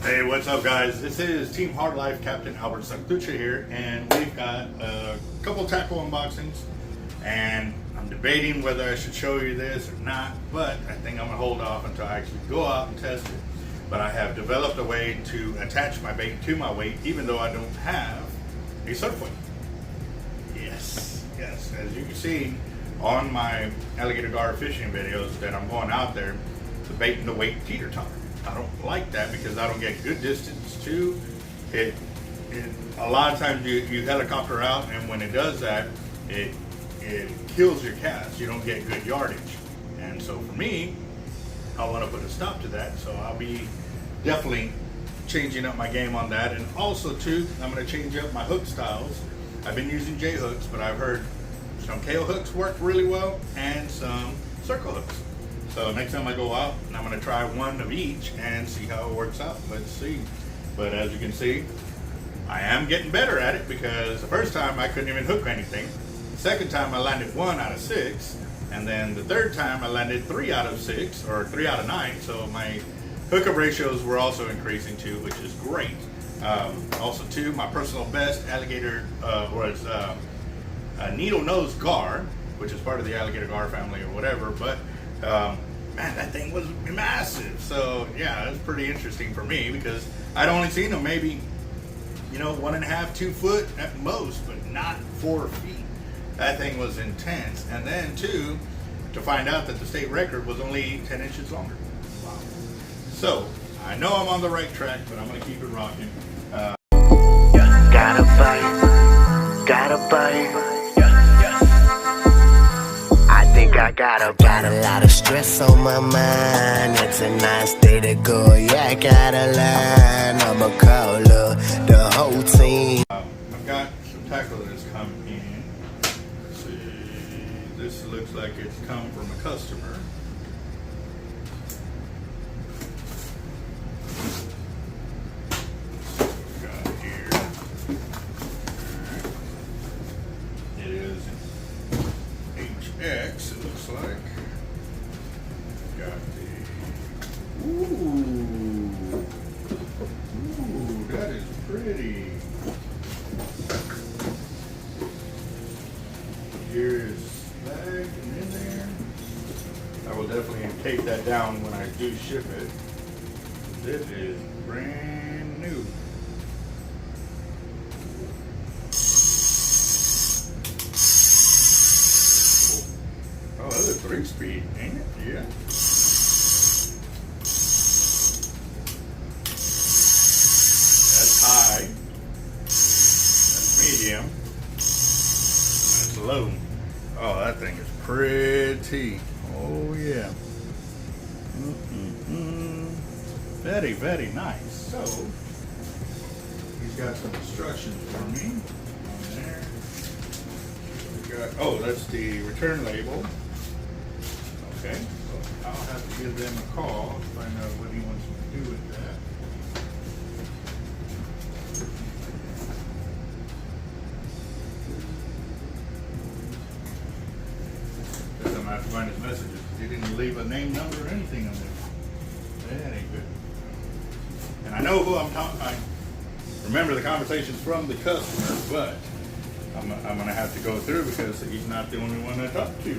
Hey, what's up, guys? This is Team Hard Life Captain Alberto Zertuche here, and we've got a couple tackle unboxings, and I'm debating whether I should show you this or not, but I think I'm gonna hold off until I actually go out and test it. But I have developed a way to attach my bait to my weight, even though I don't have a surf weight. Yes, as you can see on my alligator gar fishing videos that I'm going out there, the bait and the weight teeter-totter. I don't like that because I don't get good distance too. It a lot of times you helicopter out, and when it does that, it kills your cast. You don't get good yardage, and so for me, I want to put a stop to that. So I'll be definitely changing up my game on that, and also too, I'm going to change up my hook styles. I've been using J hooks, but I've heard some KO hooks work really well, and some circle hooks. So next time I go out, I'm going to try one of each and see how it works out. Let's see. But as you can see, I am getting better at it, because the first time I couldn't even hook anything. The second time I landed 1 out of 6. And then the third time I landed 3 out of 6 or 3 out of 9. So my hookup ratios were also increasing too, which is great. Also too, my personal best alligator was a needle nose gar, which is part of the alligator gar family or whatever. But man, that thing was massive. So yeah, it was pretty interesting for me, because I'd only seen them maybe, 1.5, 2 foot at most, but not 4 feet. That thing was intense. And then too, to find out that the state record was only 10 inches longer. Wow. So I know I'm on the right track, but I'm gonna keep it rocking. Gotta bite. I got a lot of stress on my mind. It's a nice day to go. Yeah, I gotta learn. I'ma call up the whole team. I've got some tackle that's come in. Let's see. This looks like it's come from a customer. X, it looks like. Got the ooh, that is pretty. Here's bag and in there. I will definitely take that down when I do ship it. This is brand new. Oh, that's a 3-speed, ain't it? Yeah. That's high. That's medium. That's low. Oh, that thing is pretty. Oh, yeah. Very, very nice. So, he's got some instructions for me on there. We got, oh, that's the return label. Okay, so I'll have to give them a call to find out what he wants me to do with that. Because I'm going to have to find his messages. He didn't leave a name, number, or anything on there. That ain't good. And I know who I'm talking. I remember the conversations from the customer, but I'm going to have to go through, because he's not the only one I talk to,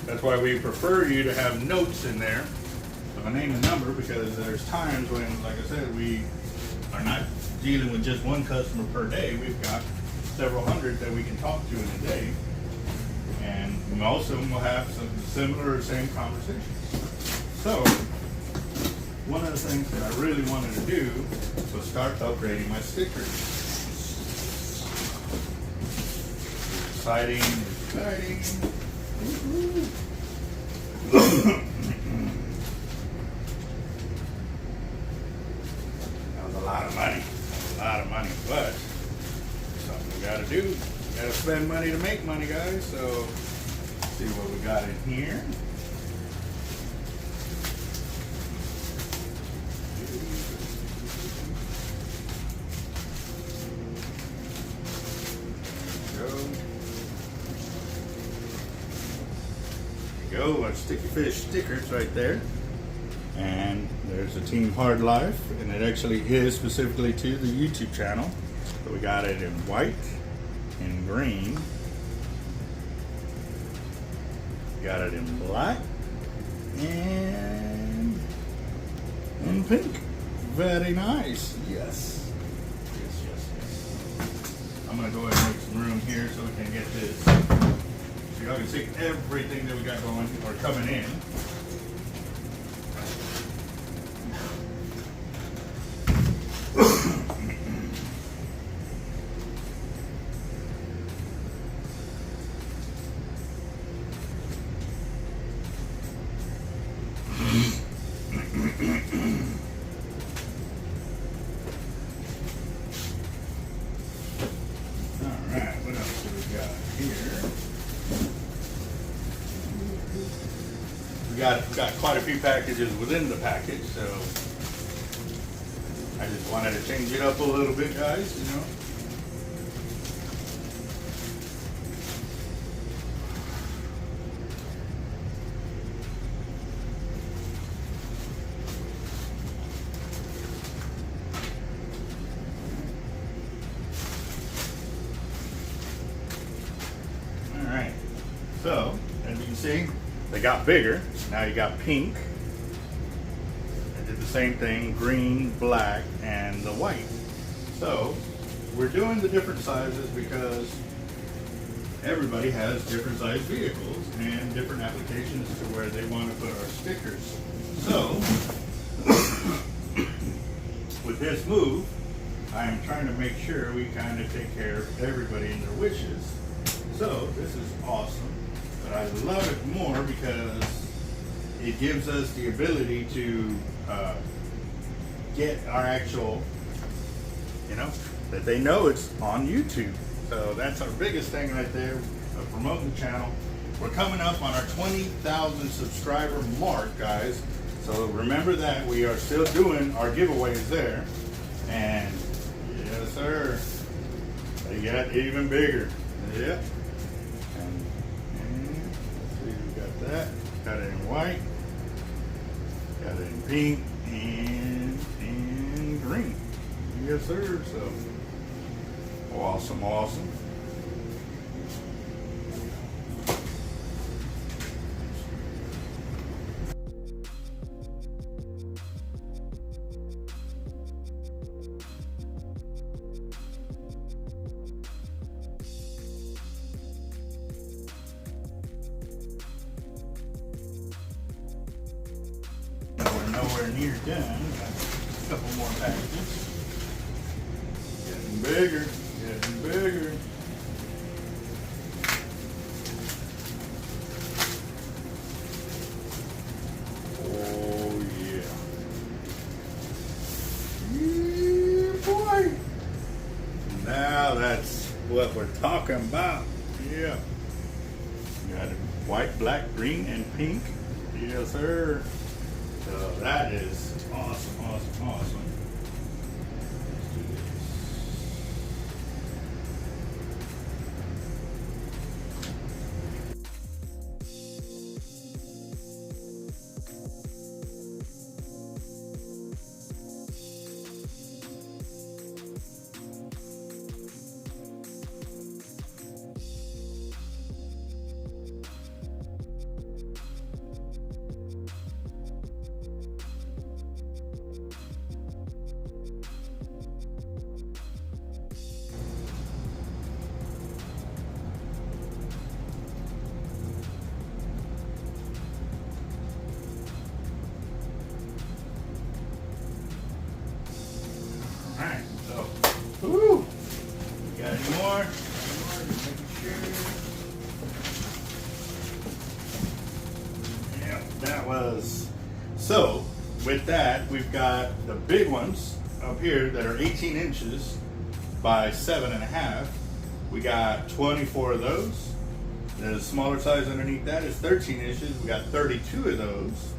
That's why we prefer you to have notes in there of a name and number, because there's times when, like I said, we are not dealing with just one customer per day. We've got several hundred that we can talk to in a day, and most of them will have some similar or same conversations. So one of the things that I really wanted to do was start upgrading my stickers. Exciting. That was a lot of money, but something we gotta do. We gotta spend money to make money, guys. So let's see what we got in here. Go, our sticky fish stickers right there. And there's a Team Hard Life, and it actually is specifically to the YouTube channel. So we got it in white and green. Got it in black and in pink. Very nice. Yes. Yes, yes, yes. I'm gonna go ahead and make some room here so we can get this. So y'all can see everything that we got going or coming in. Alright, what else do we got here? We got quite a few packages within the package, so I just wanted to change it up a little bit, guys, you know. Alright, so as you can see, they got bigger. Now you got pink. I did the same thing, green, black, and the white. So we're doing the different sizes because everybody has different size vehicles and different applications to where they want to put our stickers. So with this move, I am trying to make sure we kind of take care of everybody and their wishes. So this is awesome, but I love it more because it gives us the ability to get our actual, you know, that they know it's on YouTube. So that's our biggest thing right there, promoting the channel. We're coming up on our 20,000 subscriber mark, guys. So remember that we are still doing our giveaways there. And yes, sir, they got even bigger. Yep. And let's see, we got that. Got it in white. Got it in pink and in green. Yes, sir. So awesome, awesome. We're nowhere near done. Got a couple more packages. Getting bigger, getting bigger. Oh yeah. Yeah, boy. Now that's what we're talking about. Yeah. Got it white, black, green, and pink. Yes, sir. So that is awesome, awesome, awesome. Let's do this. Alright, so, woo! Got any more? Just making sure. Yeah, that was. So, with that, we've got the big ones up here that are 18 inches by 7.5. We got 24 of those. The smaller size underneath that is 13 inches. We got 32 of those.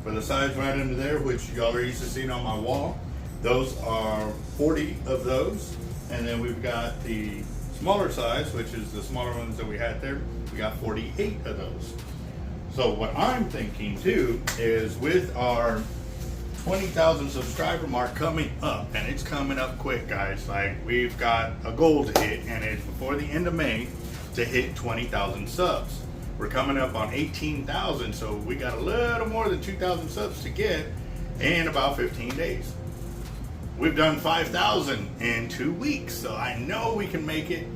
For the size right under there, which y'all are used to seeing on my wall, those are 40 of those. And then we've got the smaller size, which is the smaller ones that we had there. We got 48 of those. So what I'm thinking too is with our 20,000 subscriber mark coming up, and it's coming up quick, guys. Like, we've got a goal to hit, and it's before the end of May to hit 20,000 subs. We're coming up on 18,000, so we got a little more than 2,000 subs to get in about 15 days. We've done 5,000 in 2 weeks, so I know we can make it.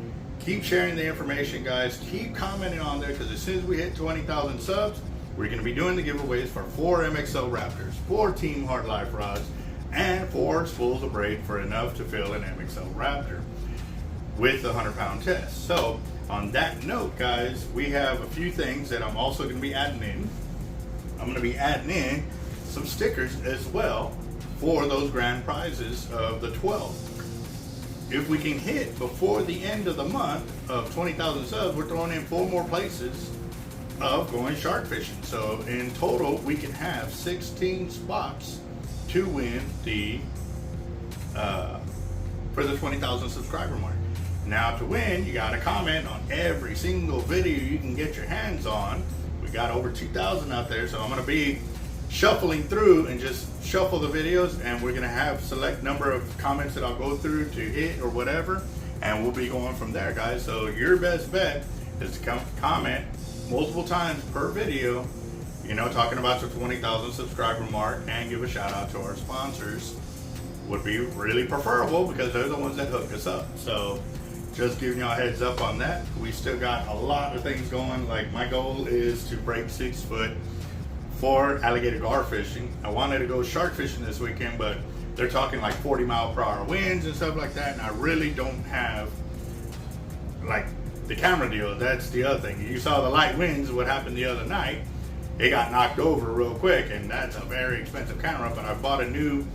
Keep sharing the information, guys. Keep commenting on there, because as soon as we hit 20,000 subs, we're going to be doing the giveaways for 4 MXO Raptors, 4 Team Hard Life rods, and 4 spools of braid for enough to fill an MXO Raptor with the 100-pound test. So on that note, guys, we have a few things that I'm also going to be adding in. I'm going to be adding in some stickers as well for those grand prizes of the 12. If we can hit before the end of the month of 20,000 subs, we're throwing in 4 more places of going shark fishing. So in total, we can have 16 spots to win the for the 20,000 subscriber mark. Now, to win, you got to comment on every single video you can get your hands on. We got over 2,000 out there, so I'm going to be shuffling through and just shuffle the videos, and we're going to have select number of comments that I'll go through to hit or whatever, and we'll be going from there, guys. So your best bet is to comment multiple times per video, you know, talking about the 20,000 subscriber mark, and give a shout out to our sponsors. Would be really preferable, because they're the ones that hook us up. So just giving y'all a heads up on that. We still got a lot of things going. Like, my goal is to break 6 foot for alligator gar fishing. I wanted to go shark fishing this weekend, but they're talking like 40-mile-per-hour winds and stuff like that, and I really don't have like the camera deal. That's the other thing. You saw the light winds, what happened the other night. It got knocked over real quick, and that's a very expensive camera, but I bought a new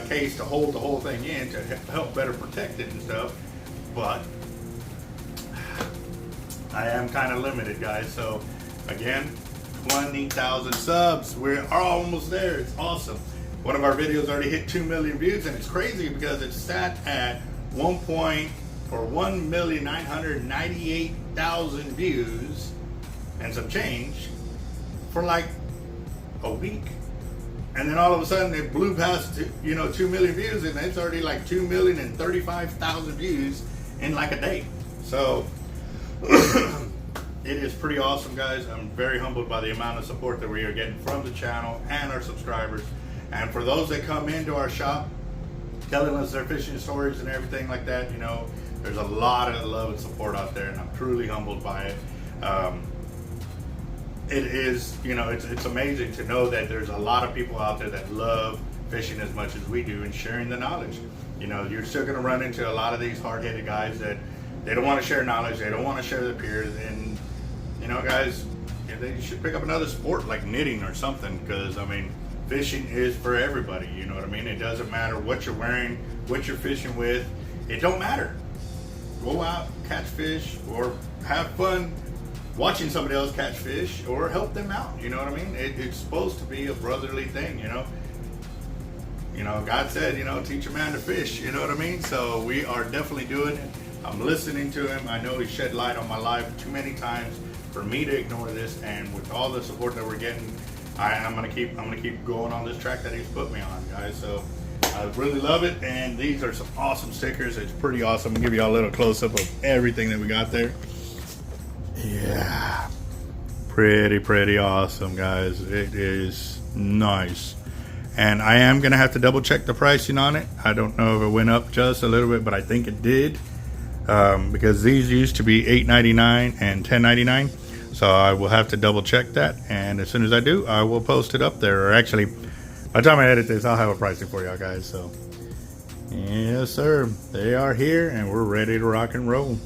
case to hold the whole thing in to help better protect it and stuff. But I am kind of limited, guys. So again, 20,000 subs. We're almost there. It's awesome. One of our videos already hit 2 million views, and it's crazy because it's sat at 1,998,000 views and some change for like a week. And then all of a sudden it blew past 2 million views, and it's already like 2,035,000 views in like a day. So it is pretty awesome, guys. I'm very humbled by the amount of support that we are getting from the channel and our subscribers. And for those that come into our shop telling us their fishing stories and everything like that, you know, there's a lot of love and support out there, and I'm truly humbled by it. It is, you know, it's amazing to know that there's a lot of people out there that love fishing as much as we do and sharing the knowledge. You know, you're still going to run into a lot of these hard-headed guys that they don't want to share knowledge, they don't want to share their peers, and you know, guys, they should pick up another sport like knitting or something, because I mean, fishing is for everybody. You know what I mean? It doesn't matter what you're wearing, what you're fishing with. It don't matter. Go out, catch fish, or have fun watching somebody else catch fish, or help them out. You know what I mean? It's supposed to be a brotherly thing. You know, God said, you know, teach a man to fish. You know what I mean? So we are definitely doing it. I'm listening to him. I know he shed light on my life too many times for me to ignore this, and with all the support that we're getting, I'm gonna keep going on this track that he's put me on, guys. So I really love it, and these are some awesome stickers. It's pretty awesome. I'll give you all a little close-up of everything that we got there. Yeah, pretty awesome, guys. It is nice, and I am gonna have to double check the pricing on it. I don't know if it went up just a little bit, but I think it did, because these used to be $8.99 and $10.99. So I will have to double check that, and as soon as I do, I will post it up there. Or actually, by the time I edit this, I'll have a pricing for y'all guys. So yes, sir, they are here, and we're ready to rock and roll.